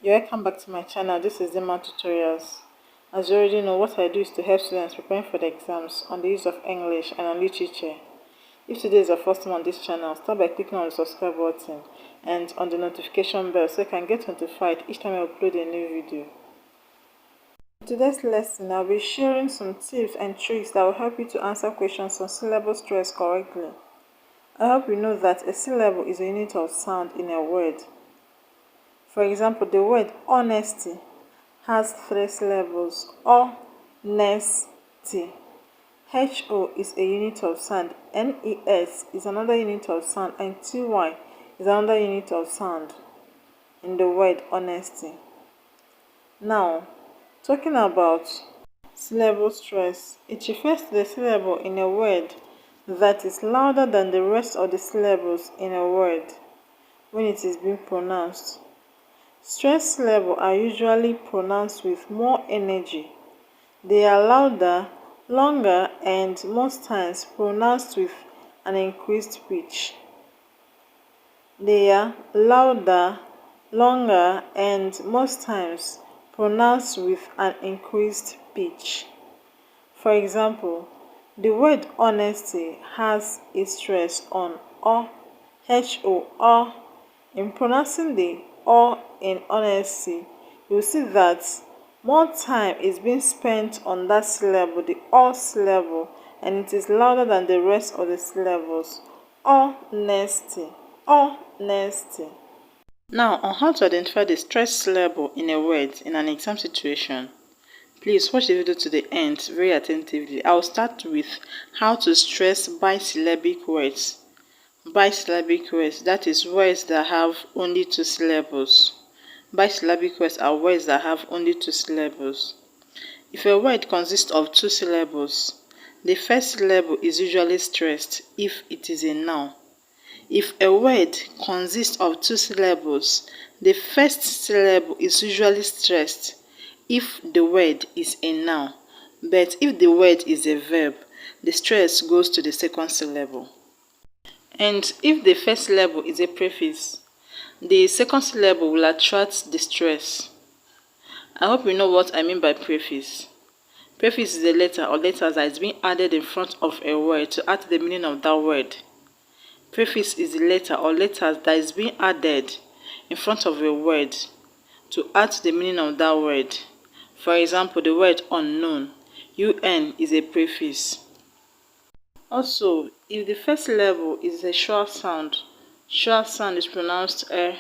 You're welcome back to my channel. This is Zima Tutorials. As you already know, what I do is to help students preparing for the exams on the use of English and on literature. If today is your first time on this channel, start by clicking on the subscribe button and on the notification bell so you can get notified each time I upload a new video. In today's lesson, I'll be sharing some tips and tricks that will help you to answer questions on syllable stress correctly. I hope you know that a syllable is a unit of sound in a word. For example, the word honesty has 3 syllables: O-NES-T. H-O is a unit of sound, N-E-S is another unit of sound, and T-Y is another unit of sound in the word honesty. Now, talking about syllable stress, it refers to the syllable in a word that is louder than the rest of the syllables in a word when it is being pronounced. Stressed syllables are usually pronounced with more energy. They are louder, longer, and most times pronounced with an increased pitch. They are louder, longer, and most times pronounced with an increased pitch. For example, the word honesty has a stress on O, H-O, O. In pronouncing the O in honesty, you will see that more time is being spent on that syllable, the O syllable, and it is louder than the rest of the syllables. Honesty, honesty. Now, on how to identify the stressed syllable in a word in an exam situation, please watch the video to the end very attentively. I will start with how to stress bisyllabic words. Bisyllabic words, that is words that have only 2 syllables. Bisyllabic words are words that have only 2 syllables. If a word consists of 2 syllables, the first syllable is usually stressed if it is a noun. If a word consists of 2 syllables, the first syllable is usually stressed if the word is a noun. But if the word is a verb, the stress goes to the second syllable. And if the first syllable is a prefix, the second syllable will attract the stress. I hope you know what I mean by prefix. Prefix is a letter or letters that is being added in front of a word to add to the meaning of that word. Prefix is a letter or letters that is being added in front of a word to add to the meaning of that word. For example, the word unknown, UN is a prefix. Also, if the first syllable is a short sound is pronounced eh.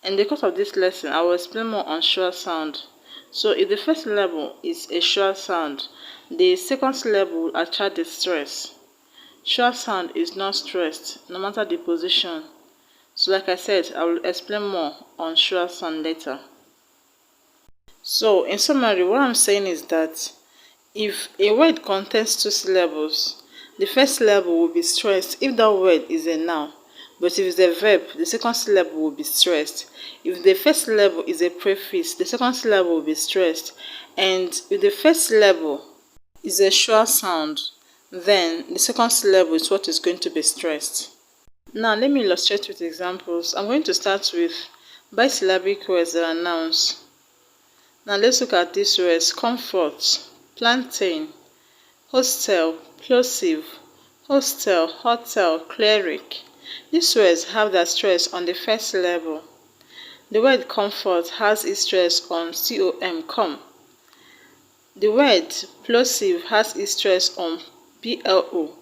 In the course of this lesson, I will explain more on short sound. So, if the first syllable is a short sound, the second syllable will attract the stress. Short sound is not stressed, no matter the position. So, like I said, I will explain more on short sound later. So, in summary, what I'm saying is that if a word contains 2 syllables, the first syllable will be stressed if that word is a noun. But if it's a verb, the second syllable will be stressed. If the first syllable is a prefix, the second syllable will be stressed. And if the first syllable is a short sound, then the second syllable is what is going to be stressed. Now, let me illustrate with examples. I'm going to start with bisyllabic words that are nouns. Now, let's look at these words: comfort, plantain, hostel, plosive, hostel, hotel, cleric. These words have their stress on the first syllable. The word comfort has its stress on com, com. The word plosive has its stress on plo.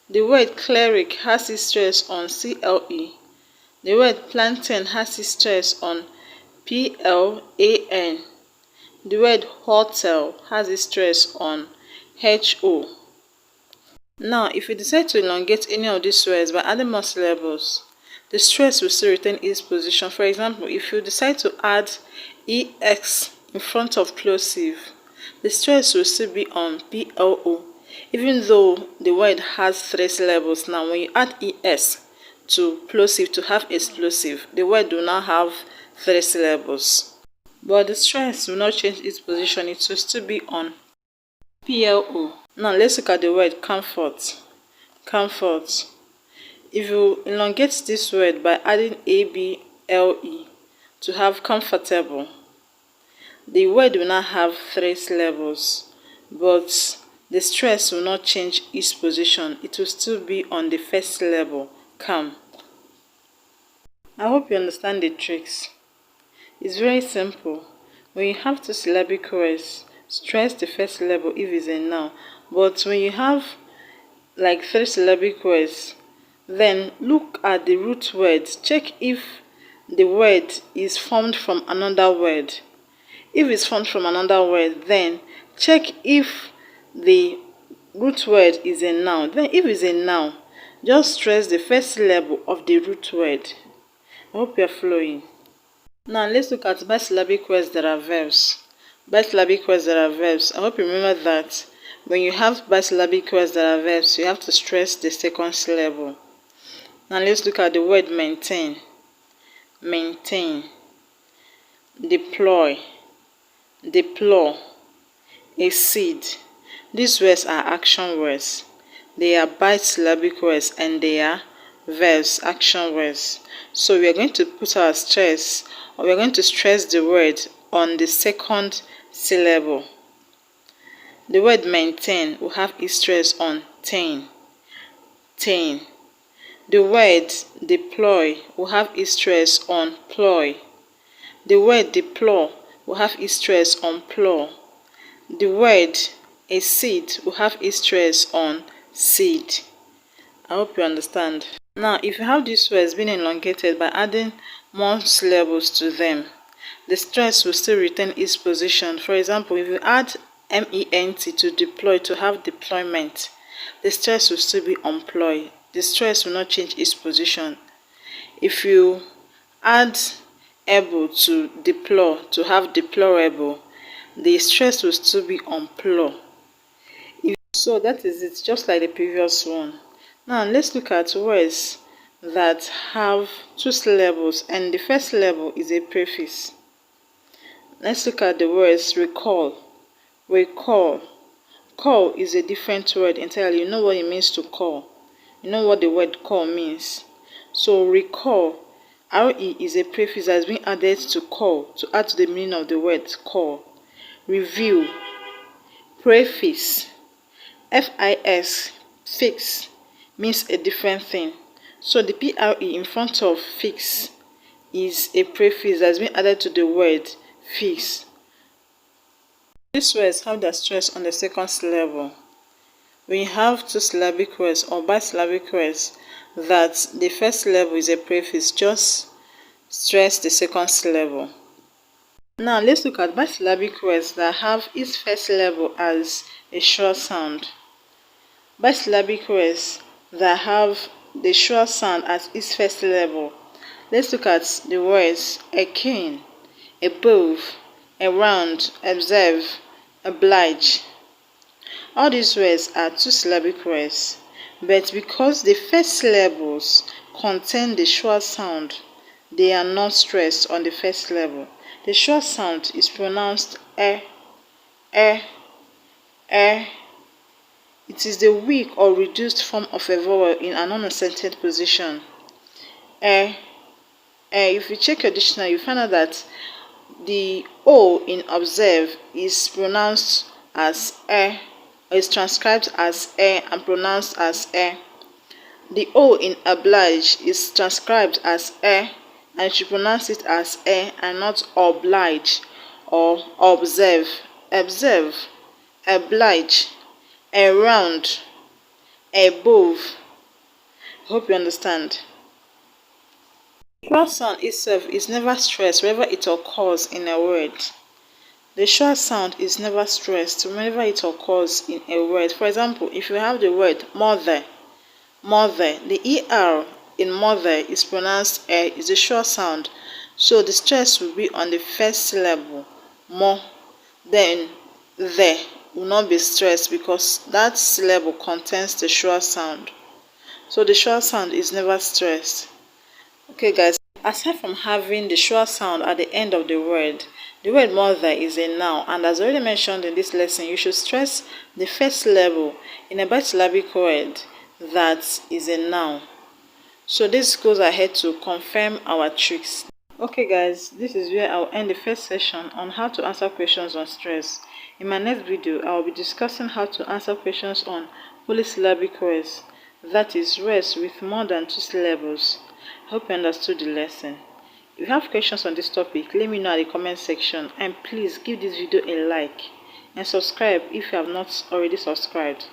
The word cleric has its stress on cle. The word plantain has its stress on plan. The word hotel has its stress on ho. Now, if you decide to elongate any of these words by adding more syllables, the stress will still retain its position. For example, if you decide to add ex in front of plosive, the stress will still be on plo. Even though the word has 3 syllables, now when you add es to plosive to have explosive, the word will now have 3 syllables. But the stress will not change its position, it will still be on plo. Now let's look at the word comfort. Comfort. If you elongate this word by adding able to have comfortable. The word will not have 3 syllables, but the stress will not change its position. It will still be on the first syllable, come. I hope you understand the tricks. It's very simple. When you have 2 syllabic words, stress the first syllable if it's a noun. But when you have like 3 syllabic words, then look at the root words. Check if the word is formed from another word. If it's formed from another word, then check if the root word is a noun. Then if it's a noun, just stress the first syllable of the root word. I hope you're flowing. Now let's look at bisyllabic words that are verbs. Bisyllabic words that are verbs. I hope you remember that when you have bisyllabic words that are verbs, you have to stress the second syllable. Now let's look at the word maintain. Maintain. Deploy. Deplore. exCEED. These words are action words. They are bisyllabic words and they are verbs, action words. So we are going to put our stress, or we are going to stress the word on the second syllable. The word maintain will have its stress on TAIN. TAIN. The word deploy will have its stress on ploy. The word deplore will have its stress on plore. The word exCEED will have its stress on seed. I hope you understand. Now, if you have these words being elongated by adding more syllables to them, the stress will still retain its position. For example, if you add MENT to deploy to have deployment, the stress will still be on ploy. The stress will not change its position. If you add able to deplore to have deplorable, the stress will still be on plore. So that is it, just like the previous one. Now let's look at words that have 2 syllables and the first syllable is a prefix. Let's look at the words recall. Recall. Call is a different word entirely. You know what it means to call. You know what the word call means. So recall, RE is a prefix that has been added to call to add to the meaning of the word call. Review. Prefix. FIX, fix, means a different thing. So the PRE in front of fix is a prefix that has been added to the word fix. These words have their stress on the second syllable. When you have 2 syllabic words or bisyllabic words that the first syllable is a prefix, just stress the second syllable. Now let's look at bisyllabic words that have its first syllable as a short sound. Bisyllabic words that have the short sound as its first syllable. Let's look at the words again, above, around, observe, oblige. All these words are 2 syllabic words, but because the first syllables contain the short sound, they are not stressed on the first syllable. The short sound is pronounced eh, eh, eh. It is the weak or reduced form of a vowel in an unaccented position. If you check your dictionary, you find out that the O in observe is pronounced as is transcribed as and pronounced as The O in oblige is transcribed as and you should pronounce it as and not oblige or observe. Observe, oblige, around, above. Hope you understand. Short sound itself is never stressed wherever it occurs in a word. The short sound is never stressed whenever it occurs in a word. For example, if you have the word mother, mother, the ER in mother is pronounced is a short sound. So the stress will be on the first syllable, mo. Then the will not be stressed because that syllable contains the short sound. So the short sound is never stressed. Okay guys, aside from having the short sound at the end of the word mother is a noun, and as already mentioned in this lesson, you should stress the first syllable in a bisyllabic word that is a noun. So this goes ahead to confirm our tricks. Okay guys, this is where I'll end the first session on how to answer questions on stress. In my next video, I'll be discussing how to answer questions on polysyllabic words, that is, words with more than 2 syllables. I hope you understood the lesson. If you have questions on this topic, let me know in the comment section, and please give this video a like and subscribe if you have not already subscribed.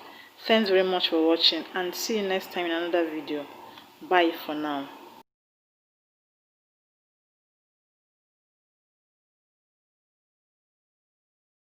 Thanks very much for watching, and see you next time in another video. Bye for now.